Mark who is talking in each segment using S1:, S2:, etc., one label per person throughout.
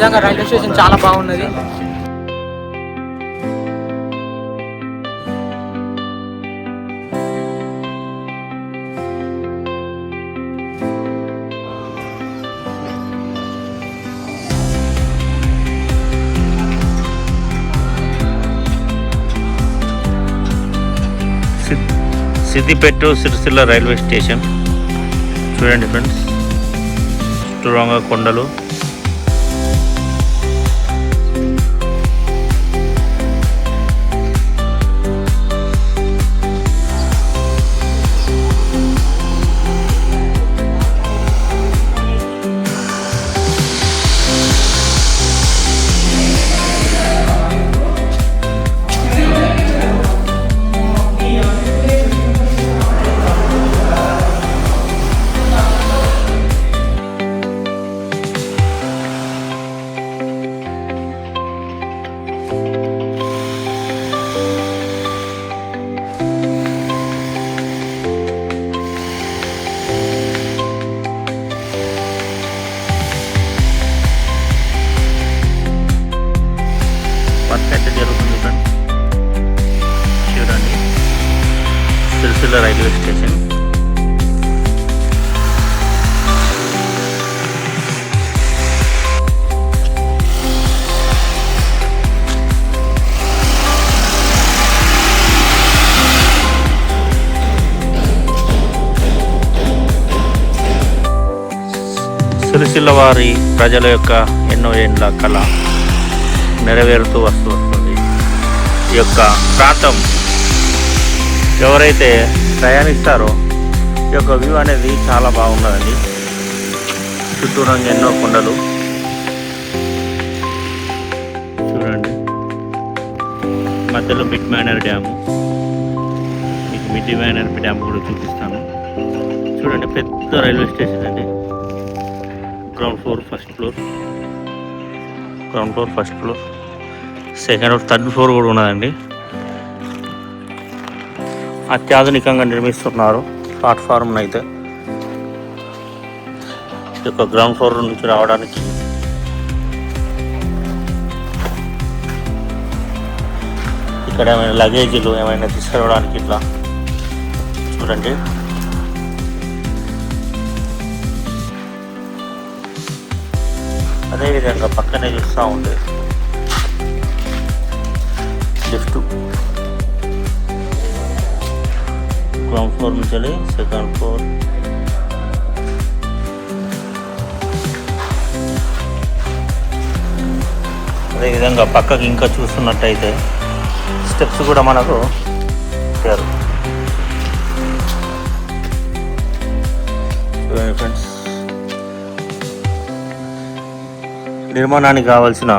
S1: నిజంగా railway station చాలా బాగున్నది.
S2: సిద్దిపేట సిరిసిల్ల రైల్వే స్టేషన్ చూడండి ఫ్రెండ్స్, చుట్టూరంగా కొండలు. జరుగుతుంది ఫ్రెండ్స్, చూడండి సిరిసిల్ల రైల్వే స్టేషన్. సిరిసిల్ల వారి ప్రజల యొక్క ఎన్నో ఏండ్ల కళ నెరవేరుతూ వస్తుంది. ఈ యొక్క ప్రాంతం ఎవరైతే ప్రయాణిస్తారో ఈ యొక్క వ్యూ అనేది చాలా బాగున్నదండి. చుట్టూరా ఎన్నో కొండలు చూడండి. మధ్యలో మిడ్ మేనర్ డ్యాము, మీకు మిడ్ మేనర్ డ్యామ్ కూడా చూపిస్తాను. చూడండి, పెద్ద రైల్వే స్టేషన్ అండి. Ground floor, first floor, second floor, third floor కూడా ఉన్నదండి. అత్యాధునికంగా నిర్మిస్తున్నారు ప్లాట్ఫామ్ను అయితే. ఈ యొక్క గ్రౌండ్ ఫ్లోర్ నుంచి రావడానికి ఇక్కడ ఏమైనా లగేజీలు ఏమైనా తీసుకురావడానికి ఇట్లా చూడండి. అదేవిధంగా పక్కనే చూస్తూ ఉంది లిఫ్ట్. గ్రౌండ్ ఫ్లోర్ నుంచి సెకండ్ ఫ్లోర్, అదేవిధంగా పక్కకి ఇంకా చూస్తున్నట్టయితే స్టెప్స్ కూడా మనకు ఇచ్చారు. చూడండి ఫ్రెండ్స్, నిర్మాణానికి కావాల్సిన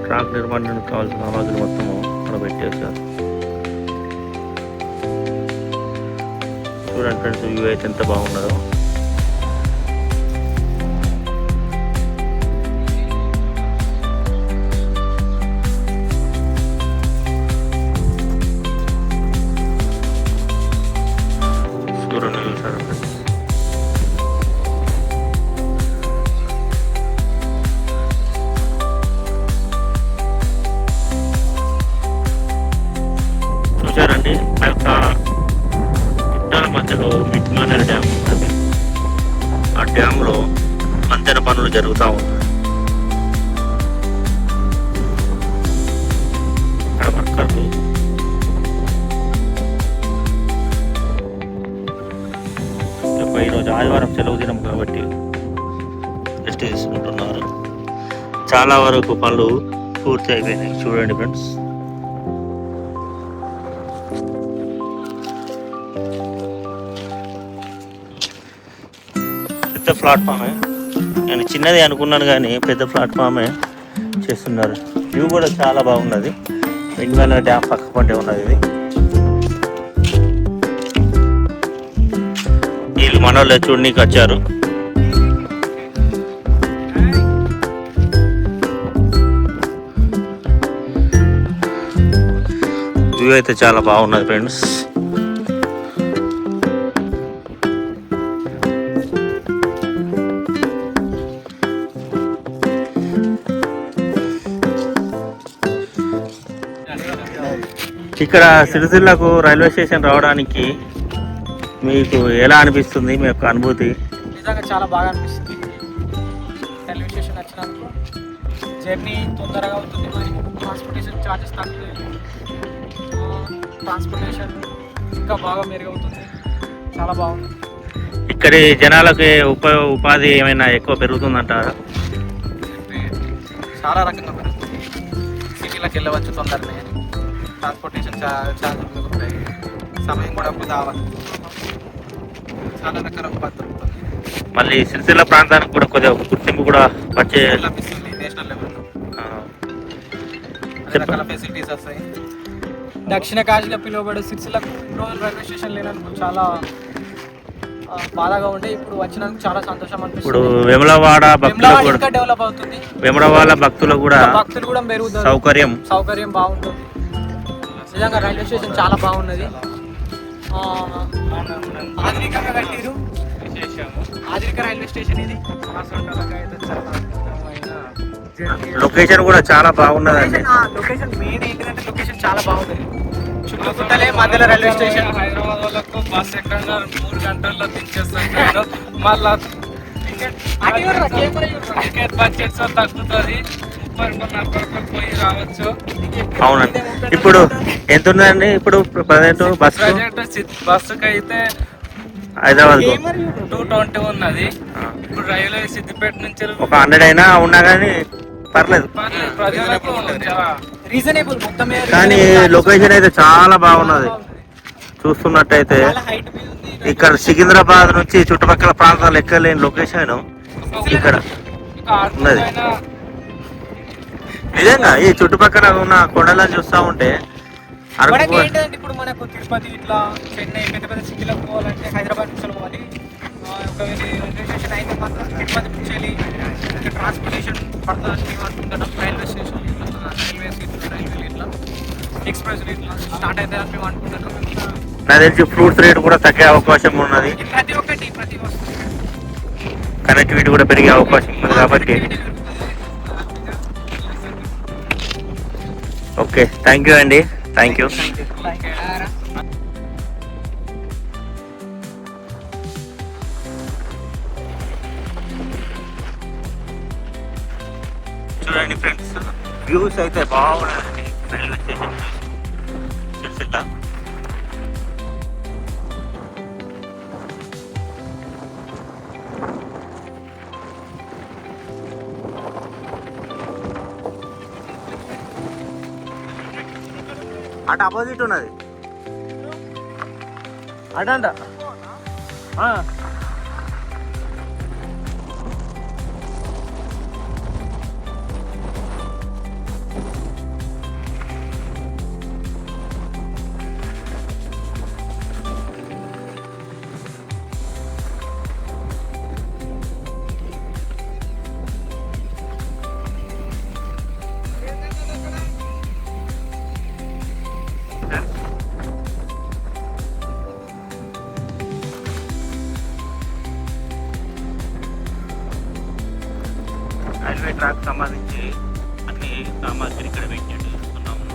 S2: ట్రాక్ నిర్మాణానికి కావాల్సిన సామాగ్రి మొత్తము అక్కడ పెట్టేశారు. చూడండి ఫ్రెండ్స్, వ్యూ అయితే ఎంత బాగున్నదో. చూడండి చూసారు ఫ్రెండ్స్. చూసారండి, ఆ యొక్క గుట్టాల మధ్యలో మిడ్ మేనర్ డ్యామ్ ఉంటుంది. ఆ డ్యామ్లో వంతెన పనులు జరుగుతూ ఉంటాయి. వర్కర్లు ఈరోజు ఆదివారం సెలవు దినం కాబట్టి రెస్ట్ తీసుకుంటున్నారు. చాలా వరకు పనులు పూర్తి అయిపోయినాయి. చూడండి ఫ్రెండ్స్, పెద్ద ప్లాట్ఫామే. నేను చిన్నది అనుకున్నాను కానీ పెద్ద ప్లాట్ఫామే చేస్తున్నారు. వ్యూ కూడా చాలా బాగున్నది. వెంగళ డ్యామ్ పక్క పంటే ఉన్నది ఇది. వీళ్ళు మనోళ్ళు చూడనీకి వచ్చారు. వ్యూ అయితే చాలా బాగున్నది ఫ్రెండ్స్. ఇక్కడ సిరిసిల్లకు రైల్వే స్టేషన్ రావడానికి మీకు ఎలా అనిపిస్తుంది మీ యొక్క అనుభూతి?
S1: నిజంగా చాలా బాగా అనిపిస్తుంది. రైల్వే స్టేషన్ వచ్చినందుకు జర్నీ తొందరగా అవుతుంది, మరి ట్రాన్స్పోర్టేషన్ ఛార్జెస్ తగ్గుతుంది, ట్రాన్స్పోర్టేషన్ ఇంకా బాగా మెరుగవుతుంది. చాలా బాగుంది.
S2: ఇక్కడి జనాలకి ఉపాధి ఏమైనా ఎక్కువ పెరుగుతుందంటారా?
S1: చాలా రకంగా పెరుగుతుంది. సిటీలకు వెళ్ళవచ్చు తొందరనే, ట్రాన్స్పోర్టేషన్ ఛార్జెస్ మిగులుతాయి, సమయం కూడా వృధా అవ్వదు. చాలా రకాల ఉపాధి దొరుకుతుంది.
S2: మళ్ళీ సిరిసిల్ల ప్రాంతానికి కూడా కొద్దిగా గుర్తింపు కూడా వచ్చే
S1: లభిస్తుంది నేషనల్ లెవెల్లో. రకాల ఫెసిలిటీస్ వస్తాయి. దక్షిణ కాశీగా పిలువబడే సిరిసిల్లకు రోజు రైల్వే స్టేషన్ లేనందుకు చాలా బాధగా ఉండే. ఇప్పుడు వచ్చినందుకు చాలా సంతోషం అనిపిస్తుంది.
S2: ఇప్పుడు వేములవాడ భక్తులకు
S1: ఇంకా డెవలప్ అవుతుంది.
S2: వేములవాడ భక్తులు కూడా
S1: పెరుగుతుంది, సౌకర్యం బాగుంటుంది. నిజంగా రైల్వే స్టేషన్ చాలా బాగున్నది. ఆధునికంగా కట్టిరు. ఆధునిక రైల్వే స్టేషన్ ఇది.
S2: లొకేషన్ కూడా చాలా బాగున్నదండి.
S1: లొకేషన్ మెయిన్ ఏంటంటే లొకేషన్ చాలా బాగుంది. చుట్టుపక్కలే మధ్యలో రైల్వే స్టేషన్.
S3: హైదరాబాద్ వాళ్ళకు బస్ ఎక్కడ 3 గంటల్లో దించేస్తారు. మళ్ళా టికెట్ బడ్జెట్ తగ్గుతుంది. 30-40 పోయి రావచ్చు.
S2: అవునండి. ఇప్పుడు ఎంత ఉందండి ఇప్పుడు ప్రజెంట్
S3: బస్సుకి అయితే
S2: హైదరాబాద్
S3: 220 ఉన్నది. ఇప్పుడు రైల్వే సిద్దిపేట నుంచి
S2: ఒక 100 అయినా ఉన్నా కానీ పర్లేదు,
S3: ప్రజలకు
S1: రీజనబుల్ మొత్తమే.
S2: కానీ లొకేషన్ అయితే చాలా బాగున్నది. చూస్తున్నట్టయితే ఇక్కడ సికింద్రాబాద్ నుంచి చుట్టుపక్కల ప్రాంతాలు ఎక్కలేని లొకేషన్ ఇక్కడ ఉన్నది. నిజంగా ఈ చుట్టుపక్కల ఉన్న కొండలను చూస్తూ ఉంటే
S1: ఇప్పుడు మనకు తిరుపతి ఇట్లా చెన్నై పెద్ద పెద్ద సిటీలకు పోవాలంటే హైదరాబాద్ నుంచి పోవాలి. ఒకవేళ రైల్వే స్టేషన్ అయితే మాత్రం తిరుపతి నుంచి వెళ్ళి ట్రాన్స్పోర్టేషన్ పడతానికి అనుకుంటున్నాం. రైల్వే స్టేషన్ రైల్వే ఇట్లా ఎక్స్ప్రెస్ ఇట్లా స్టార్ట్ అయితే అని మేము అనుకుంటున్నాం.
S2: నాకు తెలిసి ఫ్రూట్స్ రేట్ కూడా తగ్గే అవకాశం ఉన్నది.
S1: ప్రతి ఒక్కటి
S2: కనెక్టివిటీ కూడా పెరిగే అవకాశం ఉంది కాబట్టి. ఓకే, థ్యాంక్ యూ అండి. Thank you. చూడండి ఫ్రెండ్స్, వ్యూస్ అయితే బాగున్నాయండి రైల్వే స్టేషన్ సిరిసిల్ల. అటు అపోజిట్ ఉన్నది అటంట. రైల్వే ట్రాక్ సంబంధించి అన్ని సామాగ్రి ఇక్కడ పెట్టండి చూస్తున్నాము.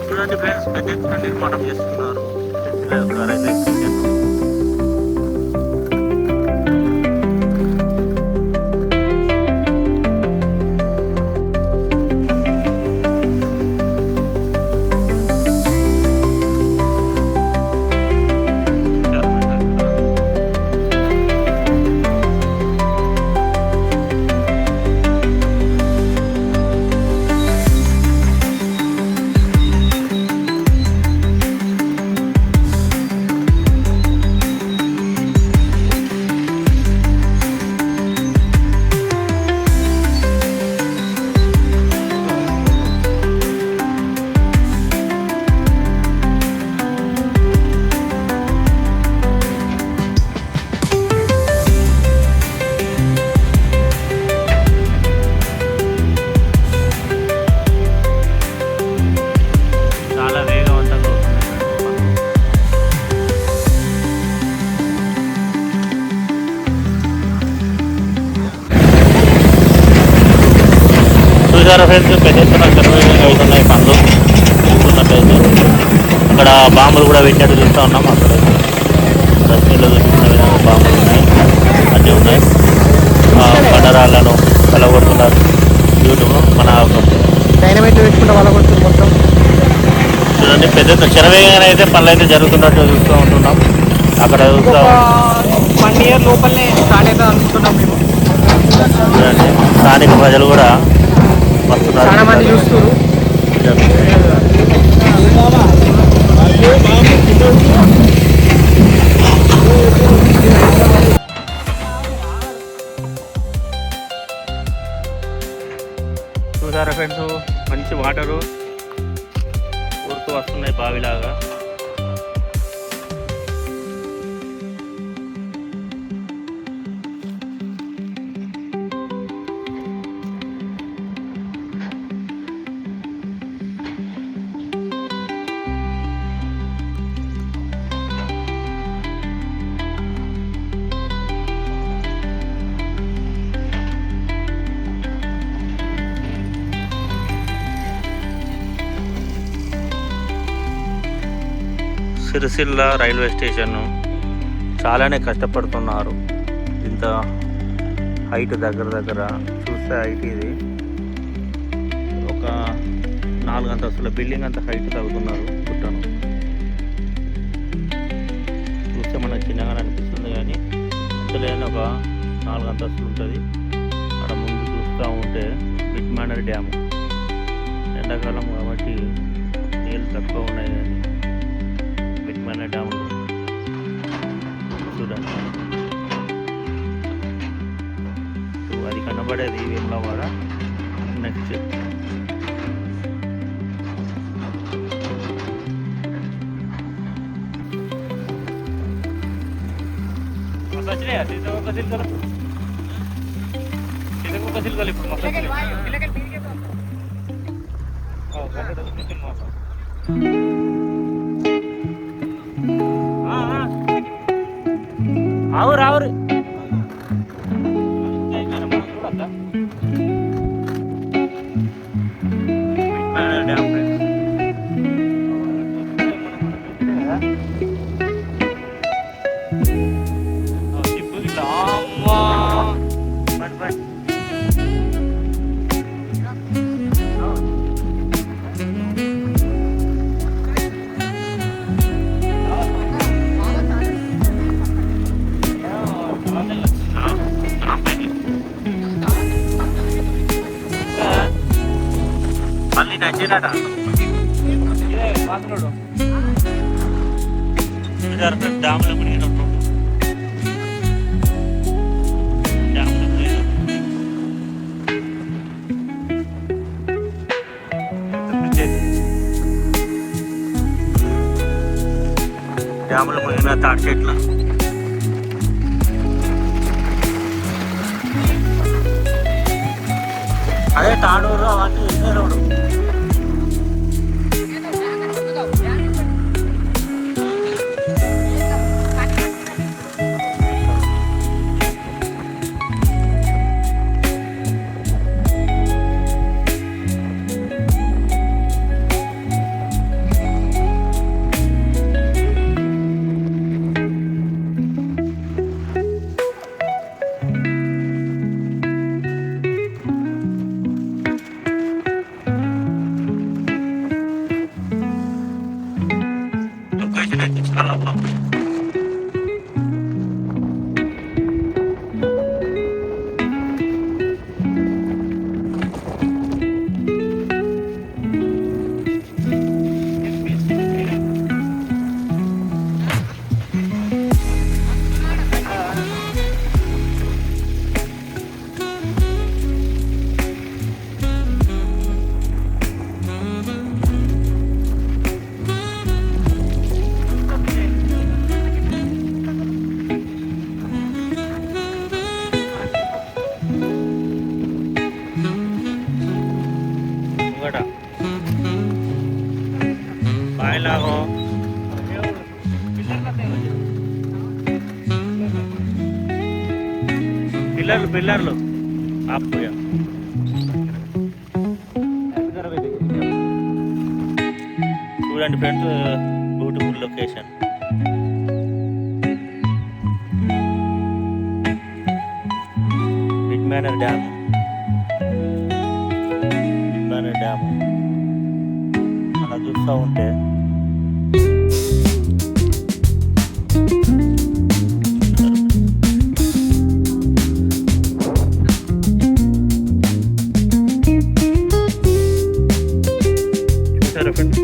S2: చూడండి ఫ్రెండ్స్, పెద్ద ఎత్తున నిర్మాణం చేస్తున్నారు రైల్వే స్టేషన్. ఫ్రెండ్స్, పెద్ద ఎత్తున శరవేగంగా అవుతున్నాయి పనులు చూస్తున్నట్టయితే. అక్కడ బాంబులు కూడా పెట్టినట్టు చూస్తూ ఉన్నాం. అక్కడ రశ్మిలో చూస్తున్న విధంగా బాంబులు ఉన్నాయి, అన్నీ ఉన్నాయి. బండరాళ్ళను కలగొడుతున్నారు. యూట్యూబ్ మన
S1: డైనమైట్ వేసుకుంటే వాళ్ళ కొడుతుంది మొత్తం.
S2: చూడండి, పెద్ద ఎత్తున శరవేగంగా అయితే పనులు అయితే జరుగుతున్నట్టు చూస్తూ ఉంటున్నాం. అక్కడ చూస్తూ
S1: 1 year లోపలనే స్టార్ట్ అవుతుంది అనుకుంటున్నాం మేము.
S2: చూడండి, స్థానిక ప్రజలు కూడా వస్తున్నారు.
S1: చాలా మంది చూస్తున్నారు.
S2: చూసారా ఫ్రెండ్స్, మంచి వాటరు ఊరుతూ వస్తున్నాయి బావిలాగా. సిరిసిల్ల రైల్వే స్టేషన్ చాలానే కష్టపడుతున్నారు. ఇంత హైట్ దగ్గర చూస్తే హైట్ ఇది ఒక 4 అంతస్తుల బిల్డింగ్ అంత హైట్ తగ్గుతున్నారు. గుట్టను చూస్తే మనకు చిన్నగానే అనిపిస్తుంది, కానీ లేని ఒక 4 అంతస్తులు ఉంటుంది. అక్కడ ముందు చూస్తూ ఉంటే బిట్మానర్ డ్యాము. ఎండాకాలం కాబట్టి నీళ్ళు తక్కువ ఉన్నాయి, కానీ బిట్మానర్ డ్యామ్ చూడండి. అది కనబడేది వేములవాడ. నెక్స్ట్ ఆవురు మళ్ళీ నచ్చినట డామ్లో మునిగినప్పుడు డ్యాములో మునిగిన తాటి చెట్లు. అదే తాడూరు అవన్నీ ఇదే రోడ్డు. పిల్లర్లు ఆపుయా చూడండి ఫ్రెండ్స్, బ్యూటిఫుల్ లొకేషన్. బిగ్ మేనర్ డ్యామ్, అలా చూస్తూ ఉంటే చూసారా ఫ్రెండ్స్,